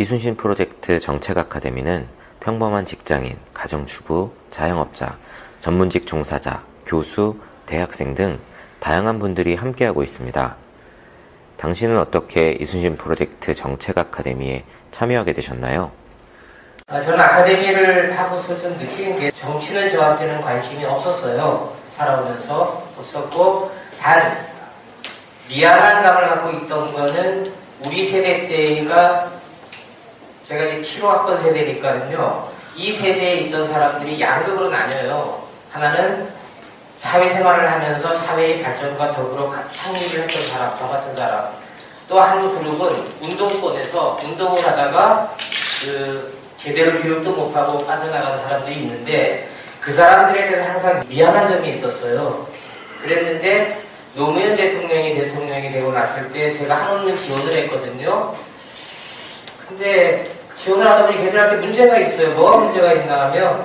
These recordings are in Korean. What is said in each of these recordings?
이순신 프로젝트 정책 아카데미는 평범한 직장인, 가정주부, 자영업자, 전문직 종사자, 교수, 대학생 등 다양한 분들이 함께하고 있습니다. 당신은 어떻게 이순신 프로젝트 정책 아카데미에 참여하게 되셨나요? 저는 아카데미를 하고서 좀 느낀 게 정치는 저한테는 관심이 없었어요. 살아오면서 없었고, 단 미안한 감을 갖고 있던 거는 우리 세대 때가 제가 이제 7호학번 세대니까요. 이 세대에 있던 사람들이 양극으로 나뉘어요. 하나는 사회생활을 하면서 사회의 발전과 더불어 창립을 했던 사람, 저 같은 사람. 또 한 그룹은 운동권에서 운동을 하다가 제대로 교육도 못하고 빠져나간 사람들이 있는데 그 사람들에 대해서 항상 미안한 점이 있었어요. 그랬는데 노무현 대통령이 되고 났을 때 제가 한없는 지원을 했거든요. 근데 지원을 하다 보니 걔들한테 문제가 있어요. 뭐가 문제가 있나 하면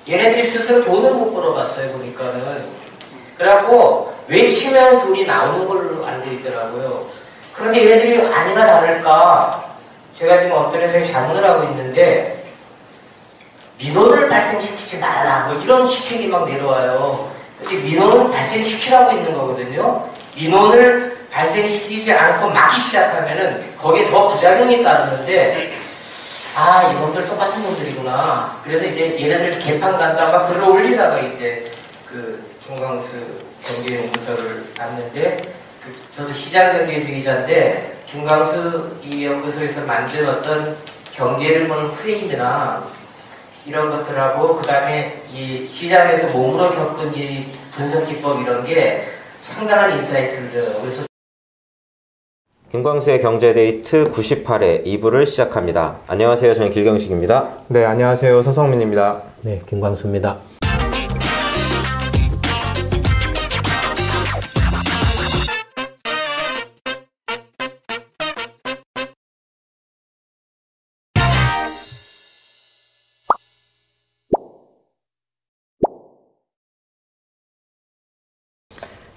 얘네들이 스스로 돈을 못 벌어봤어요. 보니까는. 그래갖고 외치면 돈이 나오는 걸로 알고 있더라고요. 그런데 얘네들이 아니나 다를까 제가 지금 어떤 회사에 자문을 하고 있는데 민원을 발생시키지 말라 뭐 이런 시책이 막 내려와요. 근데 민원을 발생시키라고 있는 거거든요. 민원을 발생시키지 않고 막기 시작하면은 거기에 더 부작용이 따르는데 이놈들 똑같은 놈들이구나. 그래서 이제 얘네들 개판 간다가 글을 올리다가 이제 김광수 경제연구소를 봤는데 저도 시장경제주의자인데 김광수 이 연구소에서 만든 어떤 경제를 보는 프레임이나 이런 것들하고 그 다음에 이 시장에서 몸으로 겪은 이 분석기법 이런 게 상당한 인사이트를 줘요. 그래서 김광수의 경제데이트 98회 2부를 시작합니다. 안녕하세요. 저는 길경식입니다. 네, 안녕하세요. 서성민입니다. 네, 김광수입니다.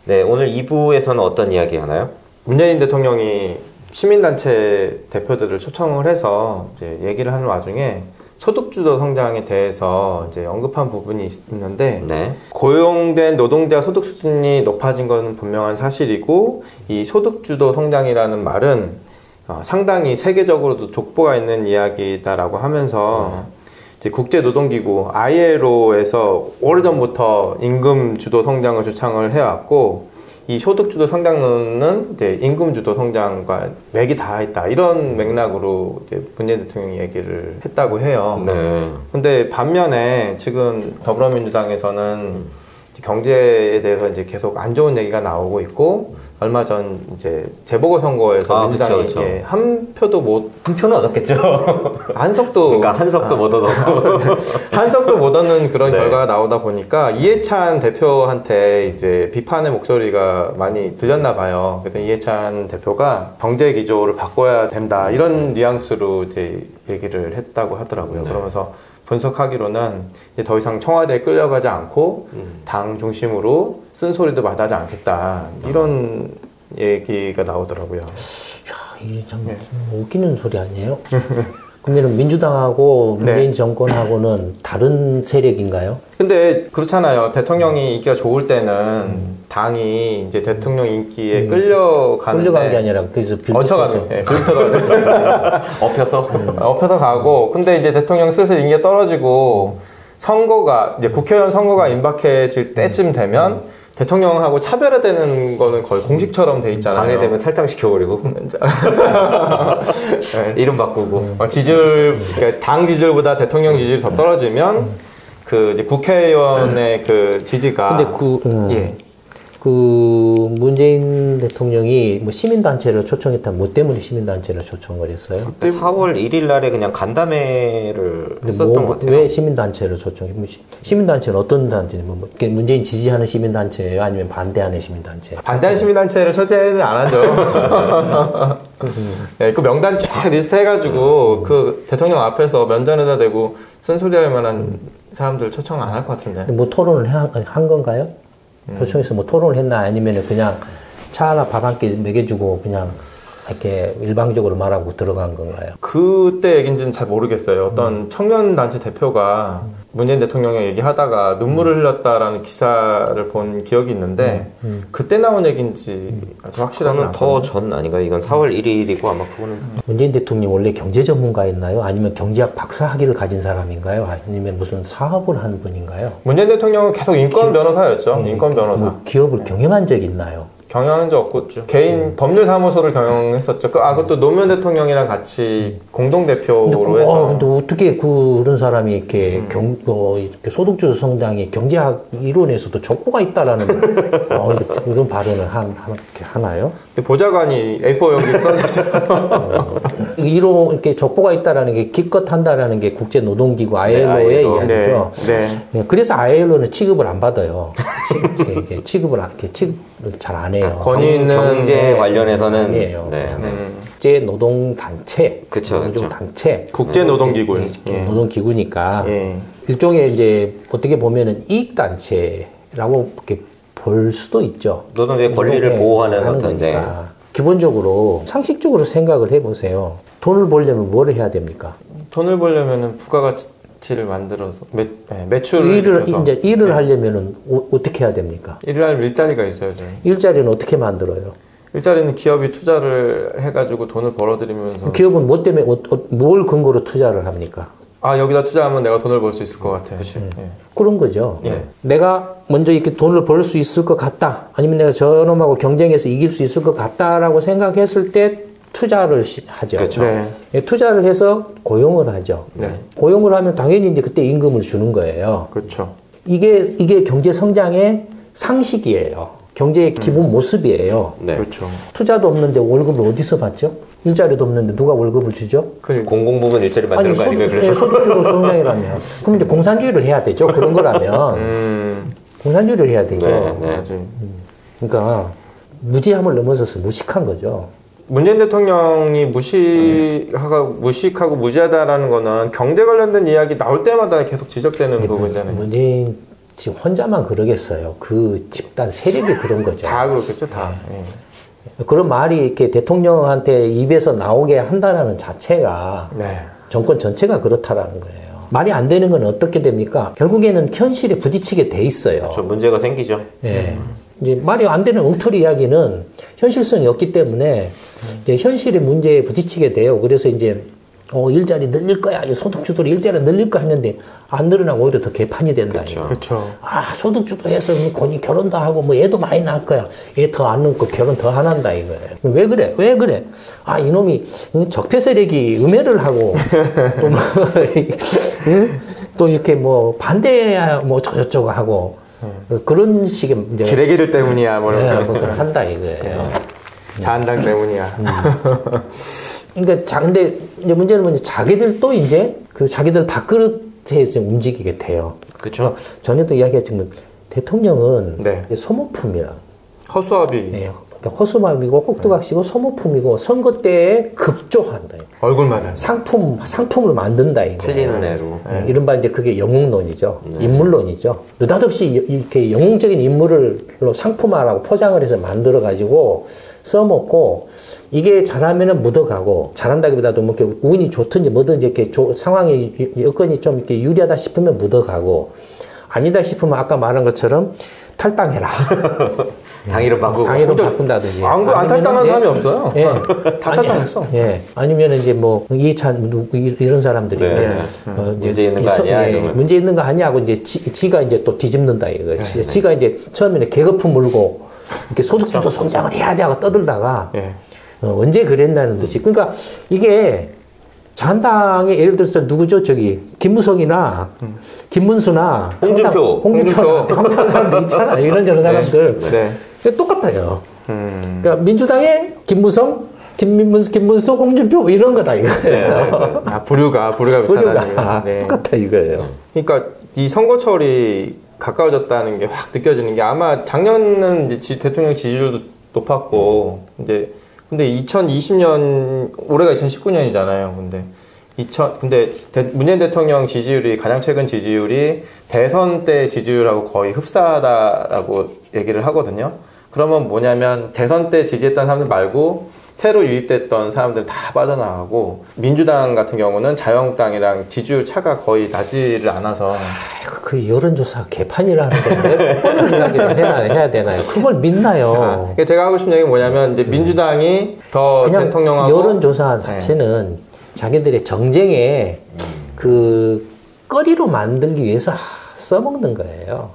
네, 오늘 2부에서는 어떤 이야기 하나요? 문재인 대통령이 시민단체 대표들을 초청을 해서 이제 얘기를 하는 와중에 소득주도 성장에 대해서 이제 언급한 부분이 있는데 네. 고용된 노동자 소득 수준이 높아진 것은 분명한 사실이고 이 소득주도 성장이라는 말은 상당히 세계적으로도 족보가 있는 이야기다라고 하면서 이제 국제노동기구 ILO에서 오래전부터 임금주도 성장을 주창을 해왔고 이 소득주도 성장론은 이제 임금주도 성장과 맥이 닿아있다 이런 맥락으로 이제 문재인 대통령이 얘기를 했다고 해요. 네. 근데 반면에 지금 더불어민주당에서는 경제에 대해서 이제 계속 안 좋은 얘기가 나오고 있고 얼마 전 이제 재보궐선거에서 민주당이 그쵸. 한 표도 한 표는 얻었겠죠. 한석도 그러니까 한석도 못 얻었고 한석도 못 얻는 그런 네. 결과가 나오다 보니까 이해찬 대표한테 이제 비판의 목소리가 많이 들렸나 봐요. 그래서 이해찬 대표가 경제 기조를 바꿔야 된다 이런 뉘앙스로 이제 얘기를 했다고 하더라고요. 네. 그러면서 분석하기로는 이제 더 이상 청와대에 끌려가지 않고 당 중심으로 쓴소리도 마다하지 않겠다 이런 얘기가 나오더라고요. 야, 이게 참 웃기는 소리 아니에요? 그러면 민주당하고 문재인 정권하고는 다른 세력인가요? 근데 그렇잖아요. 대통령이 인기가 좋을 때는 당이 이제 대통령 인기에 끌려가는 게 아니라 그래서 얹혀가는 빌붙어가는 엎혀서 가고 근데 이제 대통령 슬슬 인기가 떨어지고 선거가 이제 국회의원 선거가 임박해질 때쯤 되면 대통령하고 차별화되는 거는 거의 공식처럼 돼 있잖아요. 방해되면 탈당시켜버리고 네. 이름 바꾸고 그러니까 당 지지율보다 대통령 지지율이 더 떨어지면 그 이제 국회의원의 그 지지가 근데 그 문재인 대통령이 뭐 시민단체를 초청했다면 뭐 때문에 시민단체를 초청을 했어요? 4월 1일 날에 그냥 간담회를 했었던 것 같아요. 왜 시민단체를 초청해? 시민단체는 어떤 단체냐면 문재인 지지하는 시민단체예요? 아니면 반대하는 시민단체? 반대하는 시민단체를 초대는 안 하죠. 네, 그 명단 쫙 리스트 해가지고 그 대통령 앞에서 면전에다 대고 쓴소리할 만한 사람들 초청 안 할 것 같은데. 뭐 토론을 한 건가요? 초청해서 뭐 토론을 했나 아니면 그냥 차 하나 밥 한 끼 먹여주고 그냥 이렇게 일방적으로 말하고 들어간 건가요? 그때 얘기인지는 잘 모르겠어요. 어떤 청년단체 대표가 문재인 대통령이 얘기하다가 눈물을 흘렸다라는 기사를 본 기억이 있는데 그때 나온 얘기인지 아주 확실하지 않아요. 더 전 아닌가요? 이건 4월 1일이고 아마 그거는 문재인 대통령이 원래 경제 전문가였나요? 아니면 경제학 박사 학위를 가진 사람인가요? 아니면 무슨 사업을 하는 분인가요? 문재인 대통령은 계속 인권 변호사였죠. 인권 변호사. 뭐 기업을 경영한 적이 있나요? 경영한 적 없고 개인 법률사무소를 경영했었죠. 그것도 노무현 대통령이랑 같이 공동대표로 해서. 근데 어떻게 그런 사람이 이렇게 이렇게 소득주도 성장의 경제학 이론에서도 족보가 있다라는 이런 발언을 하나요? 보좌관이 A4 용지를 써줬어요. 이론 이렇게 족보가 있다라는 게 기껏한다라는 게 국제노동기구 ILO의 이야기죠. 네. 그래서 ILO는 취급을 안 받아요. 취급을 잘 안 해요. 권위는 경제 관련해서는 아니에요. 국제 노동단체, 그렇죠. 노동단체, 국제 노동기구, 노동기구니까 일종의 이제 어떻게 보면은 이익 단체라고 이렇게 볼 수도 있죠. 노동자의 권리를 보호하는 어떤 데. 기본적으로 상식적으로 생각을 해보세요. 돈을 벌려면 뭘 해야 됩니까? 돈을 벌려면은 부가가치를 만들어서 매출을 일을 하려면은 어떻게 해야 됩니까? 일을 하려면 일자리가 있어야 돼요. 일자리는 어떻게 만들어요? 일자리는 기업이 투자를 해가지고 돈을 벌어들이면서. 기업은 뭐 때문에 뭘 근거로 투자를 합니까? 여기다 투자하면 내가 돈을 벌 수 있을 것 같아. 그런 거죠. 내가 먼저 이렇게 돈을 벌 수 있을 것 같다. 아니면 내가 저놈하고 경쟁해서 이길 수 있을 것 같다라고 생각했을 때 투자를 하죠. 그렇죠. 투자를 해서 고용을 하죠. 고용을 하면 당연히 이제 그때 임금을 주는 거예요. 그렇죠. 이게 경제 성장의 상식이에요. 경제의 기본 모습이에요. 그렇죠. 투자도 없는데 월급을 어디서 받죠? 일자리도 없는데 누가 월급을 주죠? 공공부문 일자리 만드는 거 아닌가요? 그래서 소득주도 성장이라면. 그럼 이제 공산주의를 해야 되죠. 그런 거라면. 공산주의를 해야 되죠. 그러니까 무지함을 넘어서서 무식한 거죠. 문재인 대통령이 무식하고 무지하다라는 거는 경제 관련된 이야기 나올 때마다 계속 지적되는 부분이잖아요. 문재인 지금 혼자만 그러겠어요. 그 집단 세력이 그런 거죠. 다 그렇겠죠, 다. 그런 말이 이렇게 대통령한테 입에서 나오게 한다는 자체가 정권 전체가 그렇다라는 거예요. 말이 안 되는 건 어떻게 됩니까? 결국에는 현실에 부딪히게 돼 있어요. 그렇죠. 문제가 생기죠. 이제 말이 안 되는 엉터리 이야기는 현실성이 없기 때문에 이제 현실의 문제에 부딪히게 돼요. 그래서 이제 일자리 늘릴 거야. 소득주도로 일자리 늘릴 거 했는데 안 늘어나고 오히려 더 개판이 된다. 그렇죠. 소득주도 해서 결혼도 하고 애도 많이 낳을 거야. 애 더 안 낳고 결혼 더 안 한다 이거예요. 왜 그래? 이놈이 적폐 세력이 음해를 하고 또 이렇게 반대야 저쩌고 하고 그런 식의 이제 기레기들 때문이야 한다 이거예요. 자한당 때문이야. 그러니까 근데 이제 문제는 뭐냐, 자기들도 이제 자기들 밥그릇에 움직이게 돼요. 그렇죠. 전에도 이야기했지만 대통령은 소모품이라. 허수아비. 그러니까 허수아비고 꼭두각시고 소모품이고 선거 때에 급조한다. 얼굴마다. 상품을 만든다 이거. 팔리는 애로. 이른바 이제 그게 영웅론이죠. 인물론이죠. 느닷없이 이렇게 영웅적인 인물로 상품화라고 포장을 해서 만들어 가지고 써먹고. 이게 잘하면은 묻어가고, 잘한다기보다도 뭐 이렇게 운이 좋든지 뭐든지 이렇게 상황이, 여건이 좀 이렇게 유리하다 싶으면 묻어가고, 아니다 싶으면 아까 말한 것처럼 탈당해라. 당일은 바꾸고. 당일은 바꾼다든지. 안 탈당한 사람이 없어요. 다 탈당했어. 아니면 이제 이해찬, 이런 사람들이. 문제 있는 거 아니야? 문제 있는 거 아니야? 하고 이제 지가 이제 또 뒤집는다 이거. 지가 이제 처음에는 계급품 물고, 이렇게 소득주도 성장을 해야 돼 하고 떠들다가, 언제 그랬나는 듯이. 그러니까 이게 자한당의 예를 들어서 누구죠? 김무성이나 김문수나 홍준표 황당한 사람들 있잖아요. 이런저런 사람들. 똑같아요. 그러니까 민주당의 김무성, 김문수, 홍준표 이런 거다 이거예요. 부류가 비슷하다. 똑같아 이거예요. 그러니까 이 선거철이 가까워졌다는 게 확 느껴지는 게 아마 작년은 이제 대통령 지지율도 높았고 근데 2020년 올해가 2019년이잖아요. 근데 문재인 대통령 지지율이 가장 최근 지지율이 대선 때 지지율하고 거의 흡사하다라고 얘기를 하거든요. 그러면 뭐냐면 대선 때 지지했던 사람들 말고 새로 유입됐던 사람들 다 빠져나가고 민주당 같은 경우는 자유한국당이랑 지지율 차가 거의 나지를 않아서 그 여론조사 개판이라는 걸 몇 번을 이야기를 해야 되나요? 그걸 믿나요? 제가 하고 싶은 얘기는 뭐냐면 이제 민주당이 더 그냥 대통령하고 여론조사 자체는 자기들의 정쟁에 그 거리로 만들기 위해서 써먹는 거예요.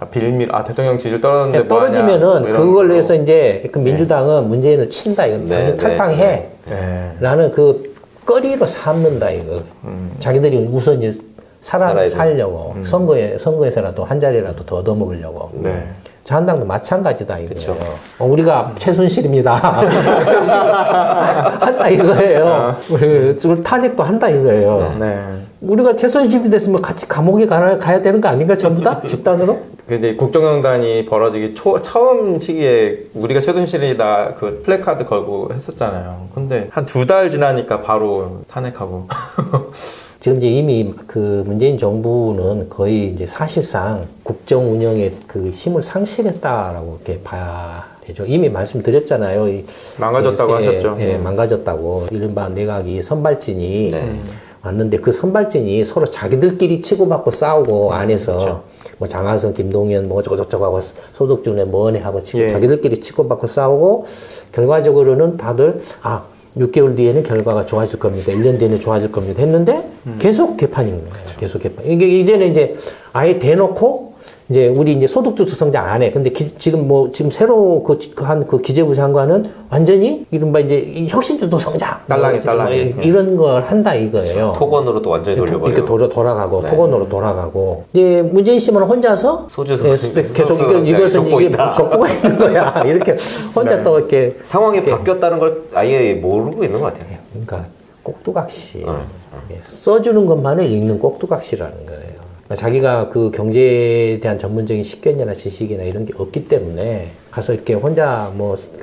대통령 지지율 떨어졌는데 떨어지면은 뭐 그걸로 해서 이제 그 민주당은 문재인을 친다 이거 당신 탈당해 라는 그 거리로 삼는다 이거. 자기들이 우선 이제 살려고 선거에서라도 한 자리라도 더 얻어먹으려고. 자한당도 마찬가지다 이거예요. 우리가 최순실입니다. 한다 이거예요. 탄핵도 한다 이거예요. 우리가 최순실이 됐으면 같이 감옥에 가야 되는 거 아닌가 전부 다? 집단으로? 근데 국정농단이 벌어지기 처음 시기에 우리가 최순실이다 그 플래카드 걸고 했었잖아요. 근데 한 2달 지나니까 바로 탄핵하고. 지금 이제 이미 그 문재인 정부는 거의 이제 사실상 국정 운영에 그 힘을 상실했다라고 이렇게 봐야 되죠. 이미 말씀드렸잖아요. 망가졌다고 하셨죠. 망가졌다고. 이른바 내각이 선발진이 왔는데 그 선발진이 서로 자기들끼리 치고받고 싸우고 안에서 뭐 장하성, 김동연 뭐 어쩌고저쩌고 하고 소득주네 뭐네 하고 자기들끼리 치고받고 싸우고 결과적으로는 다들 6개월 뒤에는 결과가 좋아질 겁니다. 1년 뒤에는 좋아질 겁니다. 했는데 계속 개판인 거예요. 계속 개판. 이게 이제는 이제 아예 대놓고 이제 우리 이제 소득주도 성장 안 해. 근데 지금 새로 한 그 기재부 장관은 완전히 이른바 이제 혁신주도 성장. 딸랑이. 이런 걸 한다 이거예요. 토건으로 또 완전히 돌려버리고. 이렇게 돌아가고, 토건으로 돌아가고. 이제 문재인 씨만 혼자서 계속 이것은 이게 족보가 있는 거야. 이렇게 혼자 또 이렇게. 상황이 바뀌었다는 걸 아예 모르고 있는 것 같아요. 그러니까 꼭두각시. 써주는 것만을 읽는 꼭두각시라는 거예요. 자기가 그 경제에 대한 전문적인 식견이나 지식이나 이런 게 없기 때문에 가서 이렇게 혼자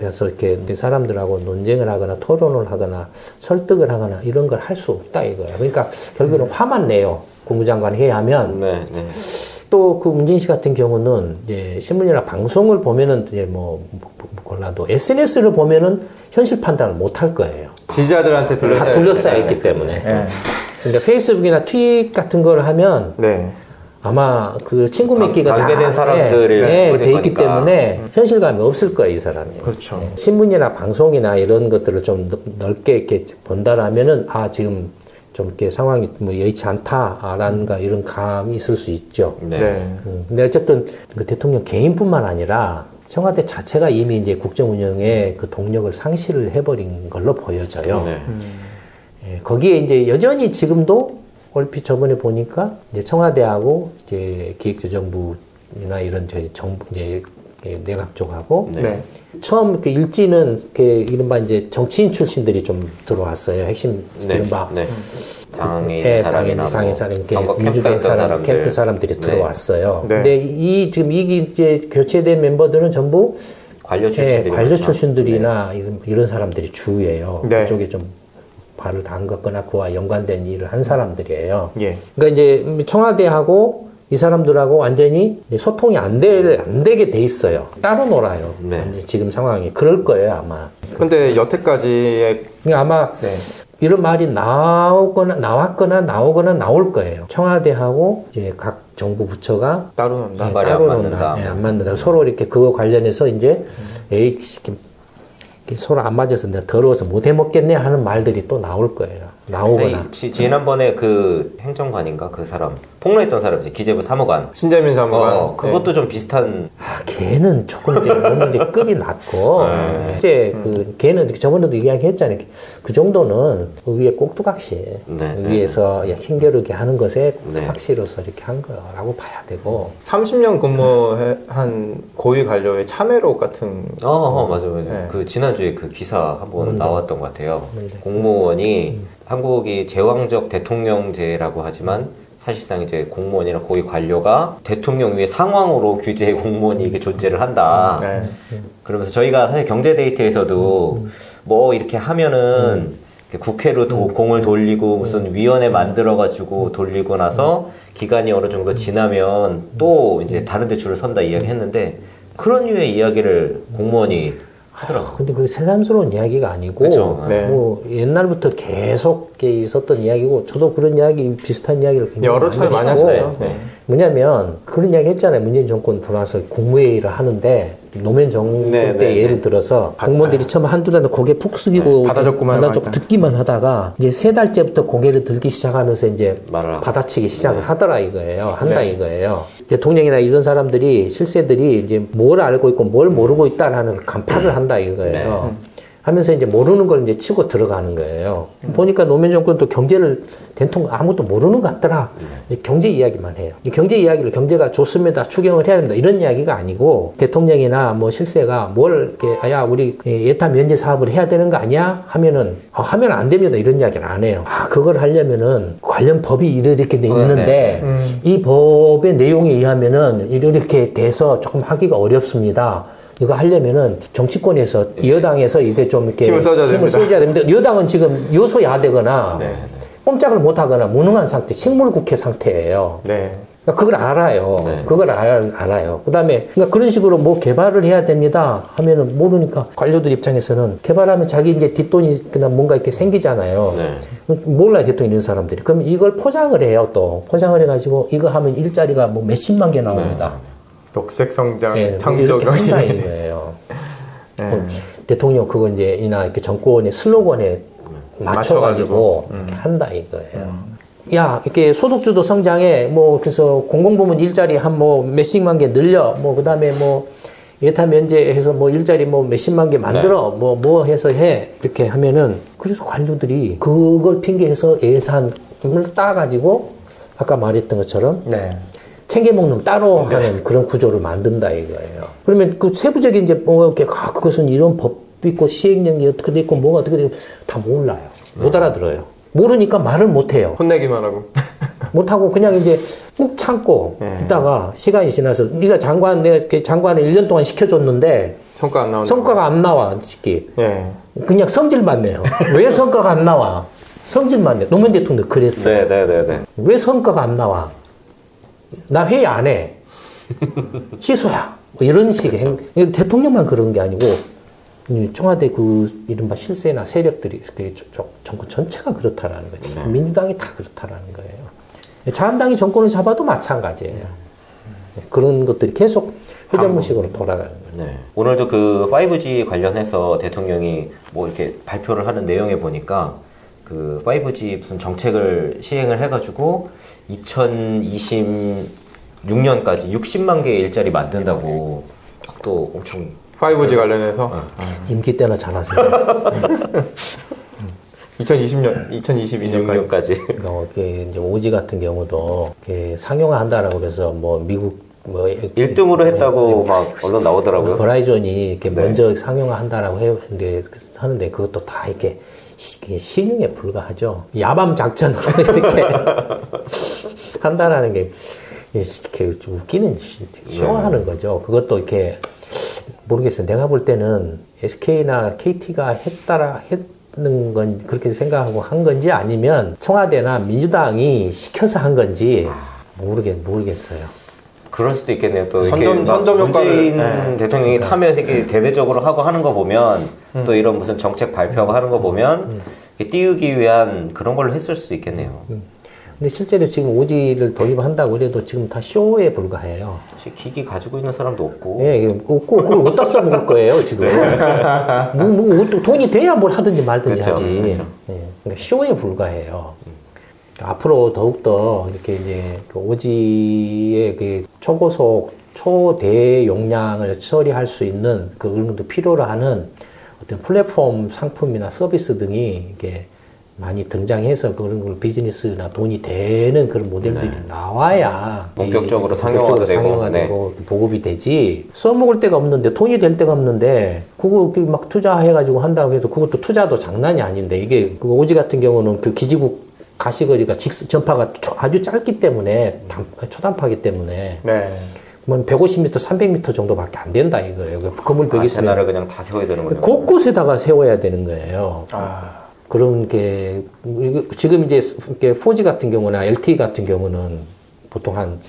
가서 이렇게 사람들하고 논쟁을 하거나 토론을 하거나 설득을 하거나 이런 걸 할 수 없다 이거야. 그러니까 결국에는 화만 내요. 국무장관이 해야 하면. 또 그 문재인 씨 같은 경우는 이제 신문이나 방송을 보면은 이제 몰라도 SNS를 보면은 현실 판단을 못 할 거예요. 지지자들한테 다 둘러싸여 있기 때문에. 그러니까 페이스북이나 트윗 같은 걸 하면 아마 그 친구 맺기가 다 관계된 사람들을 돼 있기 때문에 현실감이 없을 거예요, 이 사람이. 그렇죠. 신문이나 방송이나 이런 것들을 좀 넓게 이렇게 본다라면은 지금 좀 이렇게 상황이 여의치 않다라는 이런 감이 있을 수 있죠. 근데 어쨌든 그 대통령 개인뿐만 아니라 청와대 자체가 이미 이제 국정 운영에 그 동력을 상실을 해버린 걸로 보여져요. 거기에 이제 여전히 지금도 얼핏 저번에 보니까 이제 청와대하고 이제 기획조정부나 이런 저희 정부 이제 내각 쪽하고 처음 그 일지는 이른바 이제 정치인 출신들이 좀 들어왔어요. 핵심 이른바 당의 사람이나 상의 사람, 민주당 사람, 캠프 사람들이 들어왔어요. 근데 지금 이제 교체된 멤버들은 전부 관료 출신들이나 이런 사람들이 주예요. 그쪽에 좀 발을 담갔거나 그와 연관된 일을 한 사람들이에요. 그러니까 이제 청와대하고 이 사람들하고 완전히 소통이 안 되게 돼 있어요. 따로 놀아요. 지금 상황이 그럴 거예요 아마. 근데 여태까지의 그러니까 아마 이런 말이 나왔거나 나올 거예요. 청와대하고 이제 각 정부 부처가 따로 논다. 따로 논다. 안 맞는다. 서로 이렇게 그거 관련해서 이제 서로 안 맞아서 내가 더러워서 못 해먹겠네 하는 말들이 또 나올 거예요. 나오거나. 지난번에 그 행정관인가 그 사람 폭로했던 사람 기재부 사무관 신재민 사무관 그것도 좀 비슷한. 걔는 조금 이제 너무 이제 급이 낮고 이제 걔는 저번에도 이야기했잖아요. 그 정도는 위에 꼭두각시 위에서 힘겨루게 하는 것에 꼭두각시로서 이렇게 한 거라고 봐야 되고. 30년 근무한 고위 관료의 참회록 같은. 맞아요. 그 지난주에 그 기사 한번 나왔던 것 같아요. 공무원이 한국이 제왕적 대통령제라고 하지만 사실상 이제 공무원이나 고위 관료가 대통령 위에 상황으로 규제의 공무원이 이렇게 존재를 한다. 그러면서 저희가 사실 경제 데이트에서도 이렇게 하면은 국회로 공을 돌리고 무슨 위원회 만들어가지고 돌리고 나서 기간이 어느 정도 지나면 또 이제 다른 데 줄을 선다 이야기 했는데 그런 류의 이야기를 공무원이 하더라고요. 근데 그 새삼스러운 이야기가 아니고, 그쵸. 네. 뭐, 옛날부터 계속 있었던 이야기고, 저도 그런 이야기, 비슷한 이야기를 굉장히 여러 차례 많이 했고, 하셨어요. 네. 뭐냐면, 그런 이야기 했잖아요. 문재인 정권 들어와서 국무회의를 하는데, 노무현 정권 네, 때 네, 예를 네. 들어서 공무원들이 처음 한두 달은 고개 푹 숙이고 받아적고만 듣기만 하다가 이제 세 달째부터 고개를 들기 시작하면서 이제 말을 하고. 받아치기 시작을 하더라 이거예요. 한다 이거예요. 대통령이나 이런 사람들이 실세들이 이제 뭘 알고 있고 뭘 모르고 있다라는 간파를 한다 이거예요. 하면서 이제 모르는 걸 이제 치고 들어가는 거예요. 보니까 노무현 정권도 경제를 된통 아무것도 모르는 것 같더라. 경제 이야기만 해요. 이 경제 이야기를 경제가 좋습니다. 추경을 해야 됩니다. 이런 이야기가 아니고 대통령이나 뭐 실세가 뭘 이렇게 야 우리 예타 면제 사업을 해야 되는 거 아니야? 하면은 하면 안 됩니다. 이런 이야기는 안 해요. 그걸 하려면은 관련 법이 이렇게 돼 있는데 이 법의 내용에 의하면은 이렇게 돼서 조금 하기가 어렵습니다. 이거 하려면은 정치권에서 여당에서 이게 좀 이렇게 힘을 써줘야 됩니다. 여당은 지금 여소야대거나 꼼짝을 못하거나 무능한 상태, 식물국회 상태예요. 네. 그러니까 그걸 알아요. 그걸 알아요. 그다음에 그러니까 그런 식으로 뭐 개발을 해야 됩니다 하면은 모르니까 관료들 입장에서는 개발하면 자기 이제 뒷돈이 그냥 뭔가 이렇게 생기잖아요. 몰라요 대통령 이런 사람들이. 그럼 이걸 포장을 해요. 또 포장을 해가지고 이거 하면 일자리가 뭐 몇십만 개 나옵니다. 녹색 성장, 네, 창조 이렇게 한다 경제. 이거예요. 대통령 그거 이제 이나 이렇게 정권의 슬로건에 맞춰가지고 한다 이거예요. 야 이렇게 소득주도 성장에 뭐 그래서 공공부문 일자리 한 뭐 몇십만 개 늘려 뭐 그다음에 뭐 예타 면제해서 뭐 일자리 뭐 몇십만 개 만들어 뭐 해서 해 이렇게 하면은 그래서 관료들이 그걸 핑계해서 예산을 따가지고 아까 말했던 것처럼. 챙겨 먹는 따로 하는 그런 구조를 만든다 이거예요. 그러면 그 세부적인 이제 뭐 이렇게 그것은 이런 법이 있고 시행령이 어떻게 돼 있고 뭐가 어떻게 돼 있고 다 몰라요. 못 알아들어요. 모르니까 말을 못 해요. 혼내기만 하고. 못 하고 그냥 이제 꾹 참고 있다가 시간이 지나서 네가 내가 장관을 1년 동안 시켜줬는데 성과가 안 나와 시키. 그냥 성질만 내요. 왜 성과가 안 나와? 성질만 내. 노무현 대통령도 그랬어요. 왜 성과가 안 나와? 나 회의 안 해. 취소야. 뭐 이런 식의 대통령만 그런 게 아니고 청와대 그 이른바 실세나 세력들이 정권 전체가 그렇다라는 거예요. 민주당이 다 그렇다라는 거예요. 자한당이 정권을 잡아도 마찬가지예요. 그런 것들이 계속 회전문식으로 돌아가는 거예요. 오늘도 그 5G 관련해서 대통령이 뭐 이렇게 발표를 하는 내용에 보니까 그 5G 무슨 정책을 시행을 해가지고 2026년까지 60만 개의 일자리 만든다고 또 엄청 5G 관련해서 임기 때나 잘하세요. 2022년까지. 이제 오지 같은 경우도 상용화 한다라고 그래서 뭐 미국 뭐 1등으로 했다고 막 언론 나오더라고요. 버라이즌이 이렇게 먼저 상용화 한다라고 하는데 그것도 다 이렇게 신용에 불과하죠. 야밤 작전으로 이렇게 한다라는 게 이렇게 웃기는 쇼하는 거죠. 그것도 이렇게 모르겠어요. 내가 볼 때는 SK나 KT가 했는 건 그렇게 생각하고 한 건지 아니면 청와대나 민주당이 시켜서 한 건지 모르겠어요. 그럴 수도 있겠네요. 또 선점 문재인 대통령이 참여해서 이렇게 대대적으로 하고 하는 거 보면 또 이런 무슨 정책 발표하고 하는 거 보면 띄우기 위한 그런 걸로 했을 수 있겠네요. 근데 실제로 지금 오지를 도입한다고 그래도 지금 다 쇼에 불과해요. 사실 기기 가지고 있는 사람도 없고. 없고 그걸 어디다 써먹을 거예요 지금. 돈이 돼야 뭘 하든지 말든지 하지. 그러니까 쇼에 불과해요. 앞으로 더욱더 이렇게 이제 그 오지의 그 초고속, 초대용량을 처리할 수 있는 그런 것도 필요로 하는 어떤 플랫폼 상품이나 서비스 등이 이게 많이 등장해서 그런 걸 비즈니스나 돈이 되는 그런 모델들이 나와야 본격적으로 상용화가 되고 보급이 되지. 써먹을 데가 없는데 돈이 될 데가 없는데 그거 막 투자해가지고 한다고 해도 그것도 투자도 장난이 아닌데 이게 그 오지 같은 경우는 그 기지국 가시거리가 전파가 아주 짧기 때문에 초단파기 때문에 뭐 150m, 300m 정도밖에 안 된다 이거예요. 건물 벽이 있으면 안테나를 그냥 다 세워야 되는 거예요. 곳곳에다가 세워야 되는 거예요. 그런 게 지금 이제 4G 같은 경우나 LTE 같은 경우는 보통 한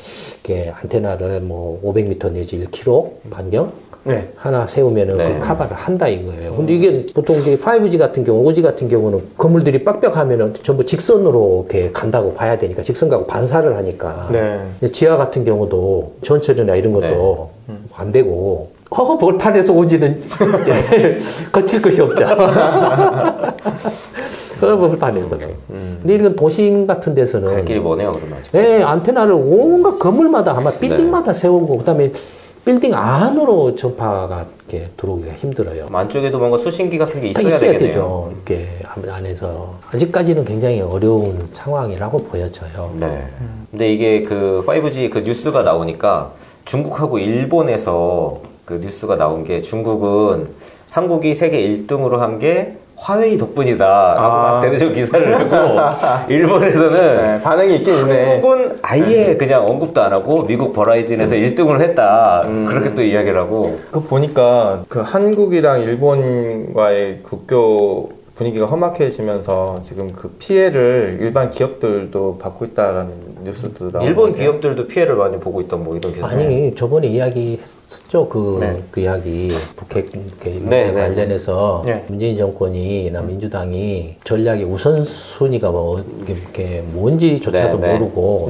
이렇게 안테나를 뭐 500m 내지 1km 반경 네. 하나 세우면은 네. 그 커버를 한다 이거예요. 근데 이게 보통 이게 5G 같은 경우, 5G 같은 경우는 건물들이 빡빡하면은 전부 직선으로 이렇게 간다고 봐야 되니까 직선 가고 반사를 하니까. 네. 근데 지하 같은 경우도 전철이나 이런 것도 안 되고. 벌판에서 오지는 거칠 것이 없잖아. 벌판에서는. 근데 이런 도심 같은 데서는. 갈 길이 뭐네요, 그러면. 네, 안테나를 온갖 건물마다 아마 빌딩마다 세우고, 그 다음에 빌딩 안으로 전파가 이렇게 들어오기가 힘들어요. 안쪽에도 뭔가 수신기 같은 게 다 있어야 있어야 되겠네요. 되죠. 이렇게 안에서. 아직까지는 굉장히 어려운 상황이라고 보여져요. 네. 근데 이게 그 5G 그 뉴스가 나오니까 중국하고 일본에서 그 뉴스가 나온 게 중국은 한국이 세계 1등으로 한 게 화웨이 덕분이다라고 막 대대적 기사를 내고 일본에서는 네, 반응이 있긴 있네. 한국은 아예 그냥 언급도 안 하고 미국 버라이즌에서 1등을 했다 그렇게 또 이야기를 하고 그 보니까 그 한국이랑 일본과의 국교 분위기가 험악해지면서 지금 그 피해를 일반 기업들도 받고 있다라는 뉴스도 나오고 일본 기업들도 피해를 많이 보고 있던 뭐 이런 기사. 아니, 저번에 이야기 했었죠. 그 이야기. 북핵 문제 관련해서 문재인 정권이나 민주당이 전략의 우선순위가 뭐, 이렇게 뭔지조차도 모르고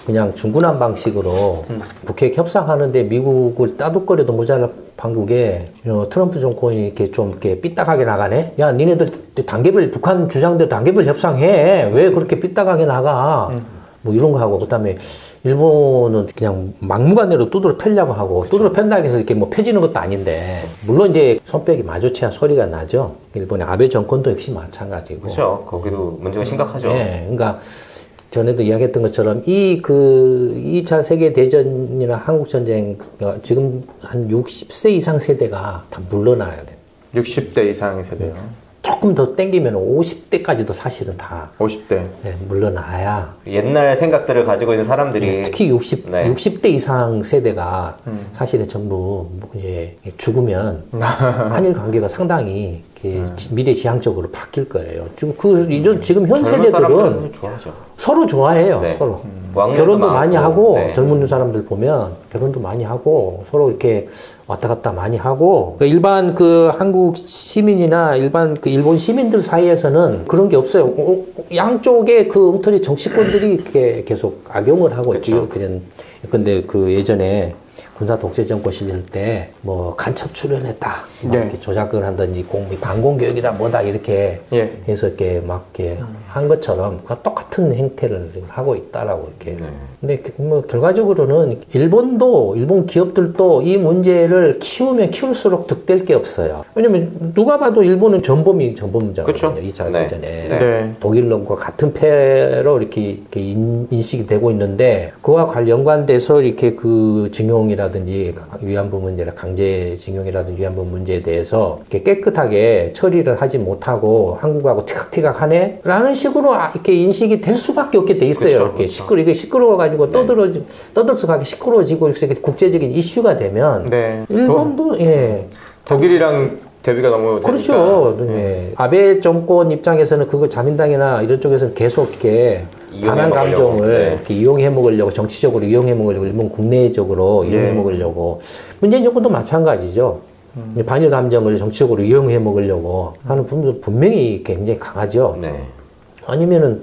그냥 중구난 방식으로 북핵 협상하는데 미국을 따독거려도 모자라 한국에 트럼프 정권이 이렇게 좀 이렇게 삐딱하게 나가네. 야, 니네들 단계별 북한 주장대로 단계별 협상해. 왜 그렇게 삐딱하게 나가? 뭐 이런 거 하고 그다음에 일본은 그냥 막무가내로 두드러 펴려고 하고 두드러 편다고 해서 이렇게 뭐 펴지는 것도 아닌데 물론 이제 손뼉이 마주쳐야 소리가 나죠. 일본의 아베 정권도 역시 마찬가지고. 그렇죠. 거기도 문제가 심각하죠. 네, 그러니까. 전에도 이야기했던 것처럼 이 2차 세계대전이나 한국전쟁, 지금 한 60세 이상 세대가 다 물러나야 돼. 60대 이상의 세대요. 조금 더 땡기면 50대까지도 사실은 다 50대. 네, 물러나야. 옛날 생각들을 가지고 있는 사람들이 네, 특히 60대 이상 세대가 사실은 전부 이제 죽으면 한일 관계가 상당히 미래지향적으로 바뀔 거예요. 지금 현 세대들은 좋아하죠. 서로 좋아해요. 네. 서로. 결혼도 결혼도 많이 하고 젊은 사람들 보면 결혼도 많이 하고 서로 이렇게 왔다 갔다 많이 하고 일반 한국 시민이나 일반 일본 시민들 사이에서는 그런 게 없어요. 양쪽의 엉터리 정치권들이 이렇게 계속 악용을 하고 있죠. 근데 예전에 군사 독재 정권 시절 때 뭐 간첩 출연했다, 이렇게 조작을 한다든지 반공 교육이다 뭐다 이렇게 해서 이렇게 막 이렇게 한 것처럼 똑같은 행태를 하고 있다라고 이렇게. 근데 뭐 결과적으로는 일본 기업들도 이 문제를 키우면 키울수록 득될 게 없어요. 왜냐면 누가 봐도 일본은 전범자거든요. 2차 대전에 독일과 같은 패로 이렇게 인식이 되고 있는데 그와 연관돼서 이렇게 징용이라든지 위안부 문제나 강제징용이라든지 위안부 문제에 대해서 이렇게 깨끗하게 처리를 하지 못하고 한국하고 티각티각하네? 라는 식으로 이렇게 인식이 될 수밖에 없게 돼 있어요. 이렇게 시끄러워가지고 떠들썩하게 시끄러워지고 이렇게 국제적인 이슈가 되면 일본도 독일이랑 대비가 너무 그렇죠. 아베 정권 입장에서는 그거 자민당이나 이런 쪽에서는 계속 이렇게 반한 감정을 이렇게 이용해 먹으려고 정치적으로 이용해 먹으려고 일본 국내적으로 이용해 먹으려고 문재인 정권도 마찬가지죠. 반일 감정을 정치적으로 이용해 먹으려고 하는 분들 분명히 굉장히 강하죠. 아니면은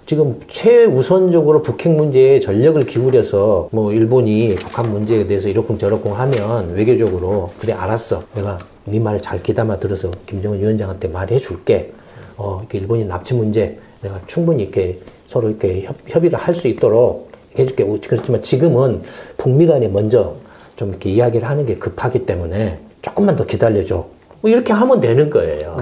지금 최우선적으로 북핵 문제에 전력을 기울여서 뭐 일본이 북한 문제에 대해서 이렇쿵 저렇쿵 하면 외교적으로 그래 알았어. 내가 네 말 잘 귀담아 들어서 김정은 위원장한테 말해 줄게. 이렇게 일본이 납치 문제 내가 충분히 이렇게 서로 이렇게 협의를 할 수 있도록 해줄게. 그렇지만 지금은 북미 간에 먼저 좀 이렇게 이야기를 하는 게 급하기 때문에 조금만 더 기다려줘. 뭐 이렇게 하면 되는 거예요.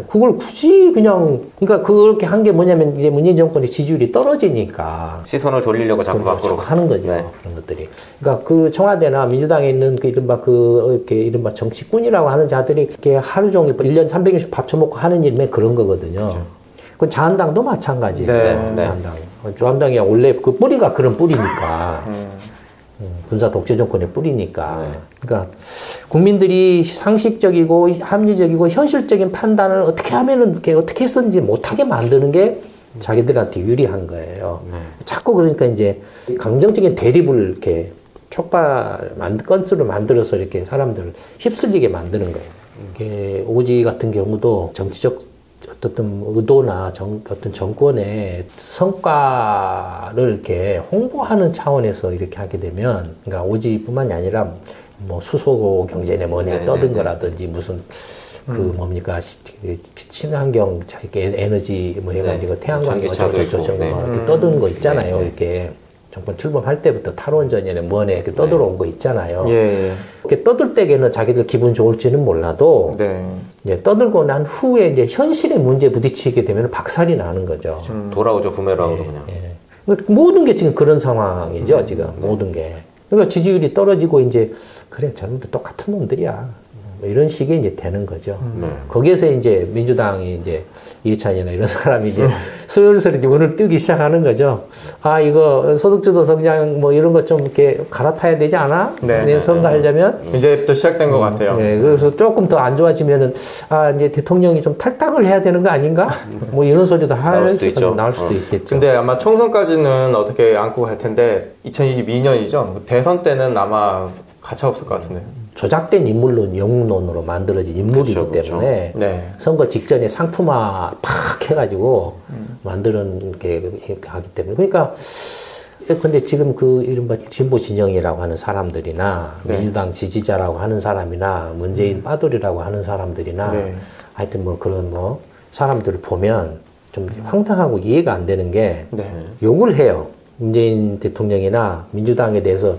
그걸 굳이 그러니까 그렇게 한 게 뭐냐면 이제 문재인 정권의 지지율이 떨어지니까 시선을 돌리려고 자꾸 밖으로 하는 거죠. 그런 것들이. 그러니까 청와대나 민주당에 있는 이른바 정치꾼이라고 하는 자들이 이렇게 하루 종일 1년 300일씩 밥 처먹고 하는 일이면 그런 거거든요. 그 자한당도 마찬가지예요. 자한당. 자한당이 원래 그 뿌리가 그런 뿌리니까. 군사 독재 정권의 뿌리니까. 그러니까 국민들이 상식적이고 합리적이고 현실적인 판단을 어떻게 하면은 어떻게 했었는지 못하게 만드는 게 자기들한테 유리한 거예요. 자꾸 그러니까 이제 감정적인 대립을 이렇게 건수를 만들어서 이렇게 사람들을 휩쓸리게 만드는 거예요. 이게 오지 같은 경우도 정치적 어떤 의도나 어떤 정권의 성과를 이렇게 홍보하는 차원에서 이렇게 하게 되면, 그러니까 오지뿐만이 아니라 뭐 수소 경제네 뭐네 떠든 거라든지 무슨 뭡니까 친환경 에너지 뭐 해가지고 태양광 어쩌고저쩌고 이렇게 떠드는 거 있잖아요. 이렇게 정권 출범할 때부터 탈원전이네 뭐네 이렇게 떠들어온 거 있잖아요. 이렇게 떠들 때에는 자기들 기분 좋을지는 몰라도 이제 떠들고 난 후에 이제 현실의 문제에 부딪히게 되면 박살이 나는 거죠. 돌아오죠, 부메랑으로 그냥. 그러니까 모든 게 지금 그런 상황이죠. 지금 모든 게. 그러니까 지지율이 떨어지고 이제 그래 저놈들 똑같은 놈들이야. 뭐 이런 식이 이제 되는 거죠. 거기에서 이제 민주당이 이제 이해찬이나 이런 사람이 이제 슬슬 이제 문을 뜨기 시작하는 거죠. 아, 이거 소득주도 성장 뭐 이런 것 좀 이렇게 갈아타야 되지 않아? 네, 선거하려면. 이제부터 시작된 것 같아요. 네, 그래서 조금 더 안 좋아지면은, 아, 이제 대통령이 좀 탈당을 해야 되는 거 아닌가? 뭐 이런 소리도 나올 수도 있겠죠. 근데 아마 총선까지는 어떻게 안고 갈 텐데, 2022년이죠. 대선 때는 아마 가차 없을 것 같은데요. 조작된 인물론, 영웅론으로 만들어진 인물이기 때문에 선거 직전에 상품화 팍 해가지고 만드는 게 하기 때문에. 그러니까 근데 지금 그 이른바 진보 진영이라고 하는 사람들이나 민주당 지지자라고 하는 사람이나 문재인 빠돌이라고 하는 사람들이나 하여튼 뭐 그런 뭐 사람들을 보면 좀 황당하고 이해가 안 되는 게 욕을 해요. 문재인 대통령이나 민주당에 대해서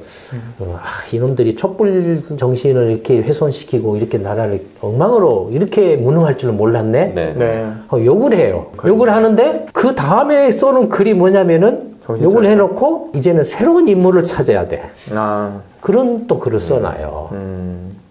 이놈들이 촛불 정신을 이렇게 훼손시키고 이렇게 나라를 엉망으로 이렇게 무능할 줄은 몰랐네. 욕을 해요. 욕을 하는데 그 다음에 써놓은 글이 뭐냐면은 욕을 해놓고 이제는 새로운 인물을 찾아야 돼. 그런 또 글을 써놔요.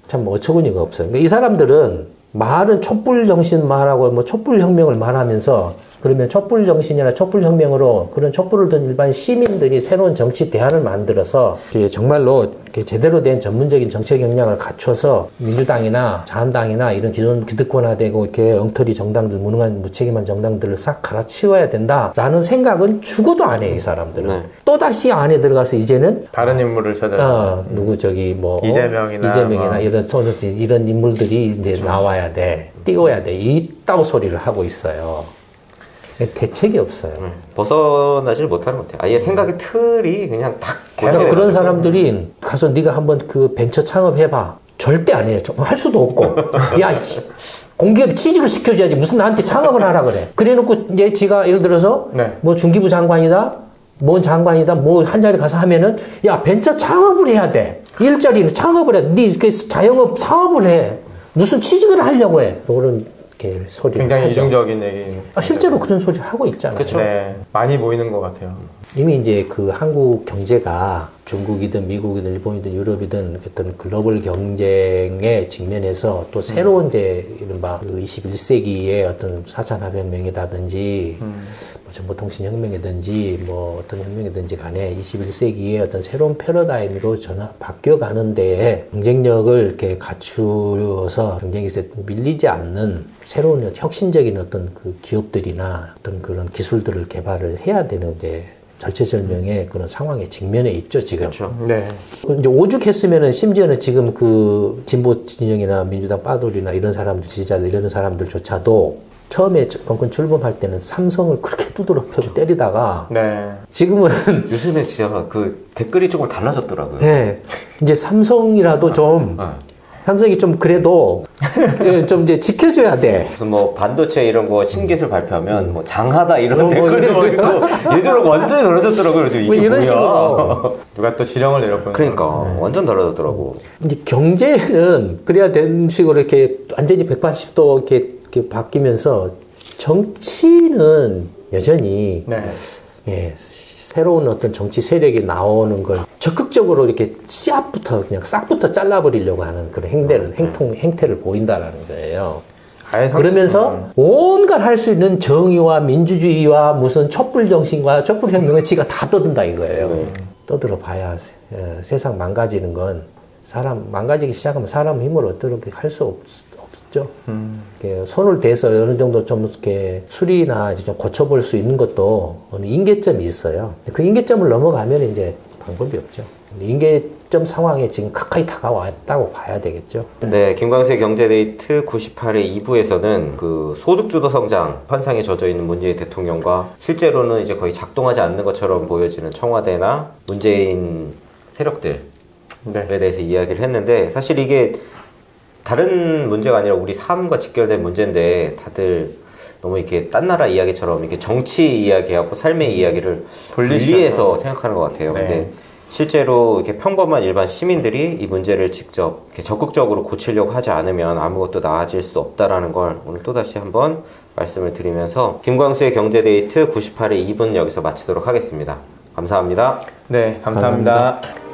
참 어처구니가 없어요. 그러니까 이 사람들은 말은 촛불 정신 말하고 뭐 촛불 혁명을 말하면서 그러면 촛불 정신이나 촛불 혁명으로 그런 촛불을 든 일반 시민들이 새로운 정치 대안을 만들어서 정말로 제대로 된 전문적인 정책 역량을 갖춰서 민주당이나 자한당이나 이런 기존 기득권화되고 이렇게 엉터리 정당들, 무능한 무책임한 정당들을 싹 갈아치워야 된다라는 생각은 죽어도 안 해, 이 사람들은. 또 다시 안에 들어가서 이제는 다른 인물을 찾아야 누구 저기 뭐 이재명이나 이런 인물들이 이제 나와야 돼, 띄워야 돼, 이따고 소리를 하고 있어요. 대책이 없어요. 벗어나질 못하는 것 같아요. 아예 생각의 틀이 그냥 탁. 그런 사람들이 가서 네가 한번 그 벤처 창업해봐. 절대 안 해요. 할 수도 없고. 야, 공기업 취직을 시켜줘야지. 무슨 나한테 창업을 하라 그래. 그래 놓고 이제 지가 예를 들어서 뭐 중기부 장관이다. 뭔 장관이다. 뭐 한 자리 가서 하면은 야, 벤처 창업을 해야 돼. 일자리로 창업을 해. 네 자영업 사업을 해. 무슨 취직을 하려고 해. 그런 소리를 굉장히 하죠. 이중적인 얘기. 실제로 그런 소리를 하고 있잖아요. 그렇죠. 많이 보이는 것 같아요. 이미 이제 그 한국 경제가 중국이든 미국이든 일본이든 유럽이든 어떤 글로벌 경쟁에 직면해서 또 새로운 이제 이른바 그 21세기의 어떤 4차 산업혁명이라든지 뭐 정보통신혁명이든지 뭐 어떤 혁명이든지 간에 21세기의 어떤 새로운 패러다임으로 바뀌어가는 데에 경쟁력을 이렇게 갖추어서 경쟁에서 밀리지 않는 새로운 혁신적인 어떤 그 기업들이나 어떤 그런 기술들을 개발을 해야 되는데 절체절명의 그런 상황에 직면해 있죠, 지금. 그렇죠. 이제 오죽했으면은 심지어는 지금 그 진보 진영이나 민주당 빠돌이나 이런 사람들, 지지자들 이런 사람들조차도 처음에 정권 출범할 때는 삼성을 그렇게 두드러 펴고 때리다가 지금은 요즘에 진짜 그 댓글이 조금 달라졌더라고요. 이제 삼성이라도 좀 삼성이 좀 그래도 좀 이제 지켜줘야 돼. 무슨 뭐 반도체 이런 거 신기술 발표하면 뭐 장하다 이런 댓글도 있고 예전에 완전히 달라졌더라고요. 이게 뭐 이런 뭐야? 식으로 누가 또 지령을 내렸거든요. 그러니까 완전 달라졌더라고. 이제 경제는 그래야 되는 식으로 이렇게 완전히 180도 이렇게 바뀌면서 정치는 여전히 새로운 어떤 정치 세력이 나오는 걸 적극적으로 이렇게 씨앗부터 그냥 싹부터 잘라버리려고 하는 그런 행태를 보인다라는 거예요. 그러면서 온갖 할 수 있는 정의와 민주주의와 무슨 촛불 정신과 촛불 혁명을 지가 다 떠든다 이거예요. 떠들어 봐야 세상 망가지는 건 망가지기 시작하면 사람 힘으로 어떻게 할 수 있죠. 이렇게 손을 대서 어느 정도 좀 이렇게 수리나 이제 좀 고쳐볼 수 있는 것도 어느 인계점이 있어요. 그 인계점을 넘어가면 이제 방법이 없죠. 인계점 상황에 지금 가까이 다가왔다고 봐야 되겠죠. 네, 김광수의 경제데이트 98회 2부에서는 그 소득주도 성장 환상에 젖어 있는 문재인 대통령과 실제로는 이제 거의 작동하지 않는 것처럼 보여지는 청와대나 문재인 세력들에 대해서 이야기를 했는데, 사실 이게 다른 문제가 아니라 우리 삶과 직결된 문제인데 다들 너무 이렇게 딴 나라 이야기처럼 이렇게 정치 이야기하고 삶의 이야기를 분리해서 생각하는 것 같아요. 네. 근데 실제로 이렇게 평범한 일반 시민들이 이 문제를 직접 이렇게 적극적으로 고치려고 하지 않으면 아무것도 나아질 수 없다라는 걸 오늘 또다시 한번 말씀을 드리면서 김광수의 경제데이트 98회 2분 여기서 마치도록 하겠습니다. 감사합니다. 네, 감사합니다.